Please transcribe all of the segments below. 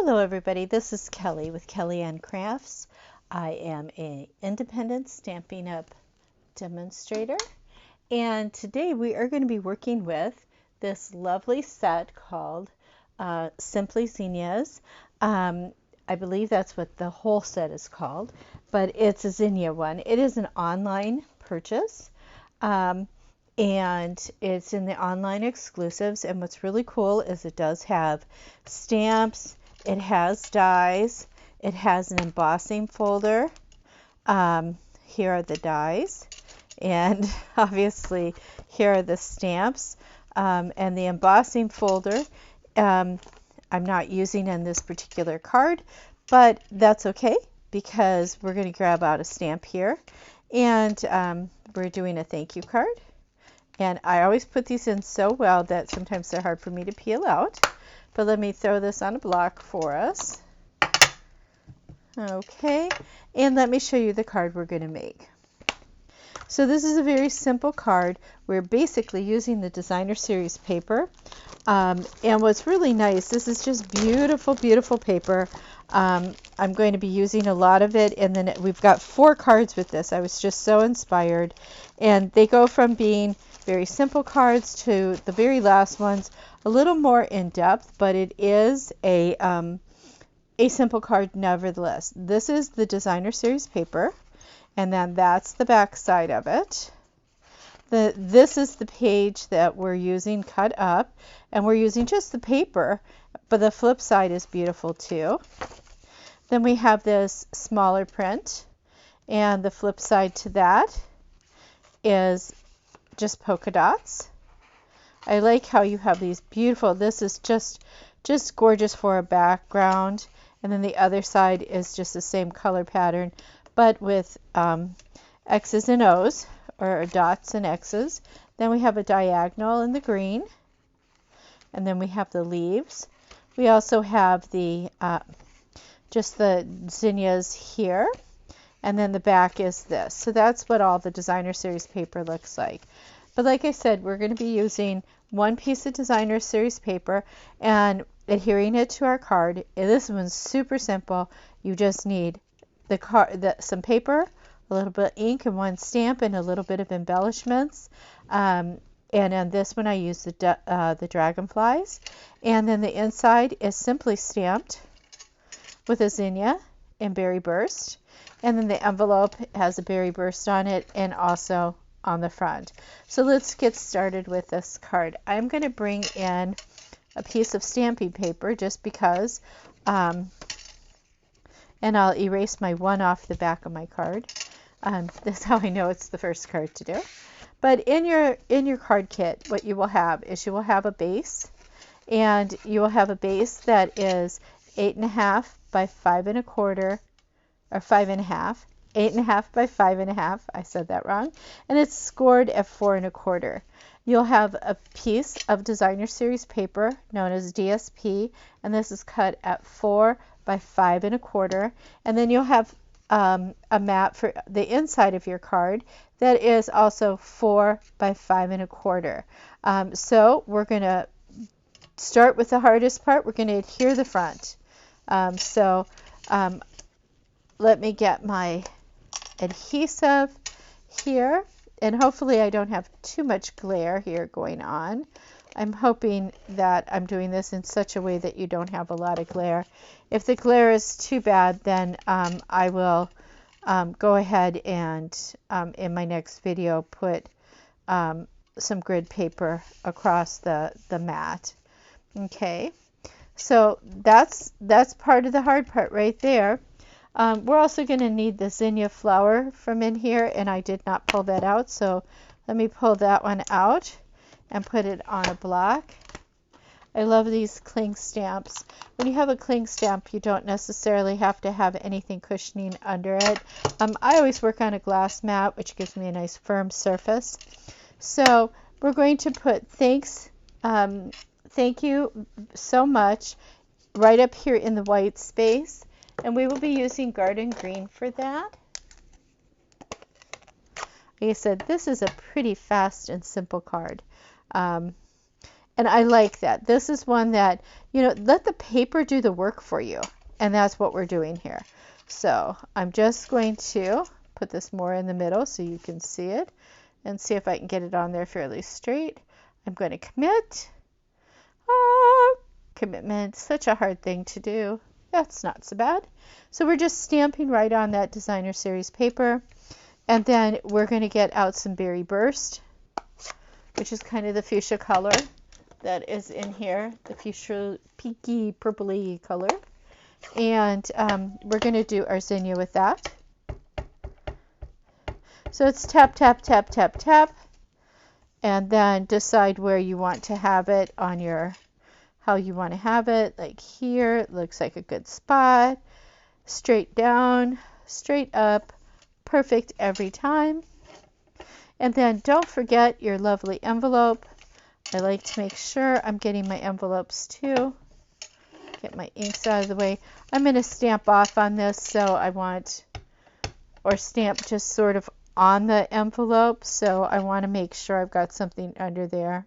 Hello everybody, this is Kelly with Kelly Ann Crafts. I am an independent Stampin' Up! Demonstrator, and today we are going to be working with this lovely set called Simply Zinnias. I believe that's what the whole set is called, but it's a Zinnia one. It is an online purchase, and it's in the online exclusives, and what's really cool is it does have stamps. It has dies. It has an embossing folder. Here are the dies, and obviously here are the stamps, and the embossing folder I'm not using in this particular card, but that's okay because we're going to grab out a stamp here, and we're doing a thank you card. And I always put these in so well that sometimes they're hard for me to peel out. But let me throw this on a block for us. Okay, and let me show you the card we're going to make. So this is a very simple card. We're basically using the designer series paper. And what's really nice, this is just beautiful, beautiful paper. I'm going to be using a lot of it, and then we've got 4 cards with this. I was just so inspired. And they go from being very simple cards to the very last ones, a little more in depth, but it is a simple card nevertheless. This is the designer series paper, and then that's the back side of it. This is the page that we're using cut up, and we're using just the paper, but the flip side is beautiful too. Then we have this smaller print, and the flip side to that is just polka dots. I like how you have these beautiful, this is just gorgeous for a background, and then the other side is just the same color pattern, but with X's and O's, or dots and X's. Then we have a diagonal in the green, and then we have the leaves. We also have the just the zinnias here, and then the back is this. So that's what all the designer series paper looks like. But like I said, we're going to be using one piece of designer series paper and adhering it to our card. This one's super simple. You just need some paper, a little bit of ink, and one stamp, and a little bit of embellishments. And on this one I use the Dragonflies. And then the inside is simply stamped with a zinnia and berry burst. And then the envelope has a berry burst on it, and also on the front. So let's get started with this card. I'm going to bring in a piece of stamping paper just because, and I'll erase my one off the back of my card. That's how I know it's the first card to do. But in your card kit, what you will have is you will have a base, and you will have a base that is 8.5 by 5 1/4, or 5.5. 8.5 by 5.5. I said that wrong. And it's scored at 4 1/4. You'll have a piece of designer series paper known as Dsp, and this is cut at 4 by 5 1/4. And then you'll have a mat for the inside of your card that is also 4 by 5 1/4. So we're going to start with the hardest part. We're going to adhere the front. Let me get my adhesive here, and hopefully I don't have too much glare here going on. I'm hoping that I'm doing this in such a way that you don't have a lot of glare. If the glare is too bad, then I will go ahead and in my next video put some grid paper across the mat. Okay, so that's part of the hard part right there. We're also going to need the Zinnia flower from in here, and I did not pull that out, so let me pull that one out and put it on a block. I love these cling stamps. When you have a cling stamp, you don't necessarily have to have anything cushioning under it. I always work on a glass mat, which gives me a nice firm surface. So we're going to put thank you so much right up here in the white space. And we will be using garden green for that. Like I said, this is a pretty fast and simple card. And And I like that. This is one that, you know, let the paper do the work for you. And that's what we're doing here. So I'm just going to put this more in the middle so you can see it and see if I can get it on there fairly straight. I'm going to commit. Oh, commitment, such a hard thing to do. That's not so bad. So we're just stamping right on that designer series paper. And then we're going to get out some Berry Burst, which is kind of the fuchsia color that is in here, the fuchsia pinky purpley color. And we're going to do our zinnia with that. So it's tap, tap, tap, tap, tap. And then decide where you want to have it on your, how you want to have it. Like here, it looks like a good spot. Straight down, straight up, perfect every time. And then don't forget your lovely envelope. I like to make sure I'm getting my envelopes too. Get my inks out of the way. I'm going to stamp off on this, so I want, or stamp just sort of on the envelope, so I want to make sure I've got something under there.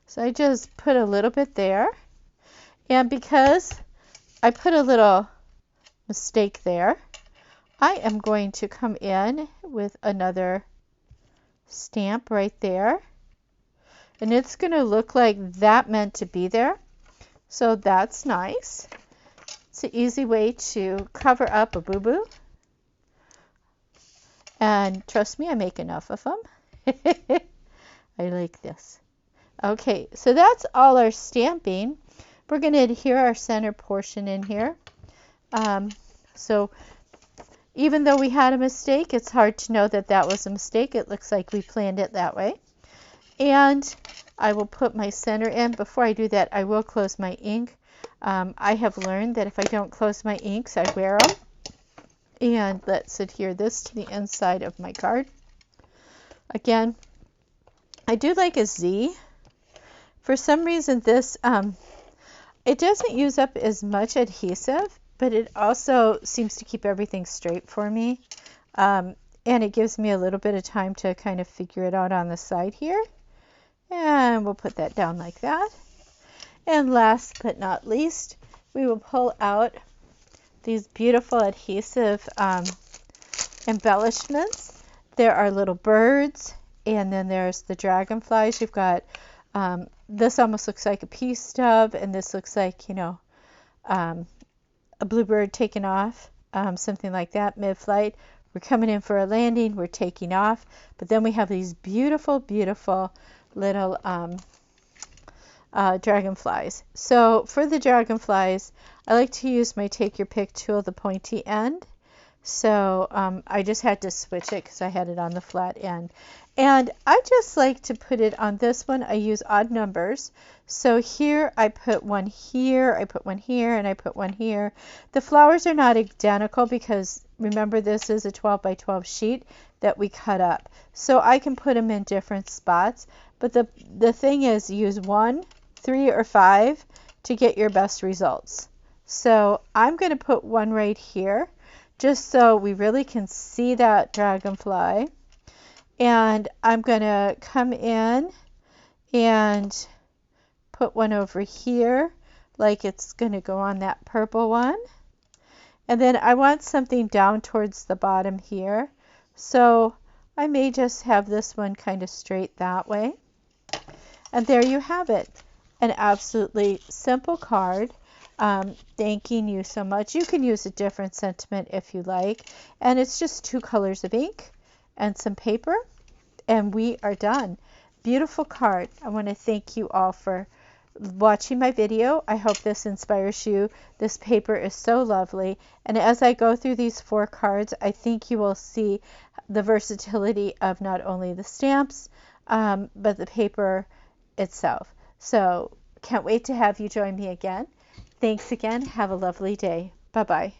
So I just put a little bit there, and because I put a little mistake there, I am going to come in with another stamp right there, and it's going to look like that meant to be there, so that's nice. It's an easy way to cover up a boo-boo. And trust me, I make enough of them. I like this. Okay, so that's all our stamping. We're going to adhere our center portion in here. So even though we had a mistake, it's hard to know that that was a mistake. It looks like we planned it that way. And I will put my center in. Before I do that, I will close my ink. I have learned that if I don't close my inks, I wear them. And let's adhere this to the inside of my card. Again, I do like a Z. For some reason, this, it doesn't use up as much adhesive, but it also seems to keep everything straight for me. And it gives me a little bit of time to kind of figure it out on the side here. And we'll put that down like that. And last but not least, we will pull out these beautiful adhesive embellishments. There are little birds, and then there's the dragonflies. You've got, this almost looks like a pea stub, and this looks like, you know, a bluebird taking off, something like that, mid-flight. We're coming in for a landing, we're taking off, but then we have these beautiful, beautiful little dragonflies. So for the dragonflies, I like to use my Take Your Pick tool, the pointy end. So I just had to switch it because I had it on the flat end. And I just like to put it on this one. I use odd numbers. So here I put one here, I put one here, and I put one here. The flowers are not identical because remember this is a 12 by 12 sheet that we cut up. So I can put them in different spots. But the thing is, use 1, 3, or 5 to get your best results. So I'm going to put one right here just so we really can see that dragonfly. And I'm going to come in and put one over here like it's going to go on that purple one. And then I want something down towards the bottom here. So I may just have this one kind of straight that way. And there you have it. An absolutely simple card. Thanking you so much. You can use a different sentiment if you like. And it's just 2 colors of ink and some paper. And we are done. Beautiful card. I want to thank you all for watching my video. I hope this inspires you. This paper is so lovely. And as I go through these 4 cards, I think you will see the versatility of not only the stamps, but the paper itself. So can't wait to have you join me again. Thanks again. Have a lovely day. Bye-bye.